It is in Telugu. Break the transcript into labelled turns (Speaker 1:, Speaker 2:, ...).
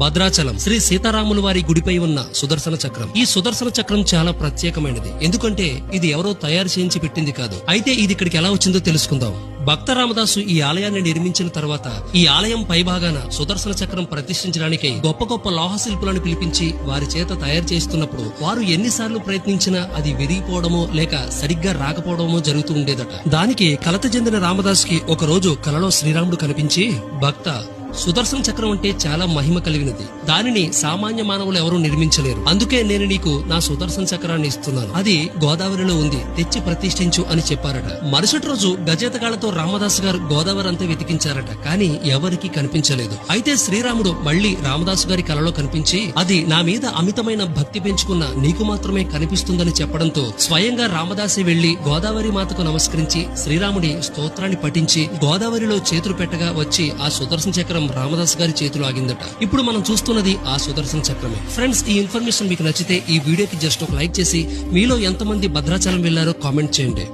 Speaker 1: భద్రాచలం శ్రీ సీతారాముల వారి గుడిపై ఉన్న సుదర్శన చక్రం. ఈ సుదర్శన చక్రం చాలా ప్రత్యేకమైనది. ఎందుకంటే ఇది ఎవరో తయారు చేయించి పెట్టింది కాదు. అయితే ఇది ఇక్కడికి ఎలా వచ్చిందో తెలుసుకుందాం. భక్త రామదాసు ఈ ఆలయాన్ని నిర్మించిన తర్వాత ఈ ఆలయం పైభాగాన సుదర్శన చక్రం ప్రతిష్ఠించడానికి గొప్ప గొప్ప లోహ శిల్పులను పిలిపించి వారి చేత తయారు చేస్తున్నప్పుడు వారు ఎన్నిసార్లు ప్రయత్నించినా అది విరిగిపోవడమో లేక సరిగ్గా రాకపోవడమో జరుగుతూ ఉండేదట. దానికి కలత చెందిన రామదాసుకి ఒక రోజు కలలో శ్రీరాముడు కనిపించి, భక్త, సుదర్శన చక్రం అంటే చాలా మహిమ కలిగినది. దానిని సామాన్య మానవులు ఎవరూ నిర్మించలేరు. అందుకే నేను నీకు నా సుదర్శన చక్రాన్ని ఇస్తున్నాను. అది గోదావరిలో ఉంది, తెచ్చి ప్రతిష్ఠించు అని చెప్పారట. మరుసటి రోజు గజేతగాళ్లతో రామదాసు గారు గోదావరి అంతా వెతికించారట. కానీ ఎవరికీ కనిపించలేదు. అయితే శ్రీరాముడు మళ్లీ రామదాసు గారి కలలో కనిపించి, అది నా మీద అమితమైన భక్తి పెంచుకున్న నీకు మాత్రమే కనిపిస్తుందని చెప్పడంతో స్వయంగా రామదాసి వెళ్లి గోదావరి మాతకు నమస్కరించి శ్రీరాముడి స్తోత్రాన్ని పఠించి గోదావరిలో చేతులు పెట్టగా వచ్చి ఆ సుదర్శన చక్రం రామదాస్ గారి చేతిలో ఆగిందట. ఇప్పుడు మనం చూస్తున్నది ఆ సుదర్శన చక్రమే. ఫ్రెండ్స్, ఈ ఇన్ఫర్మేషన్ మీకు నచ్చితే ఈ వీడియోకి జస్ట్ ఒక లైక్ చేసి మీలో ఎంతమంది భద్రాచలం వెళ్లారో కామెంట్ చేయండి.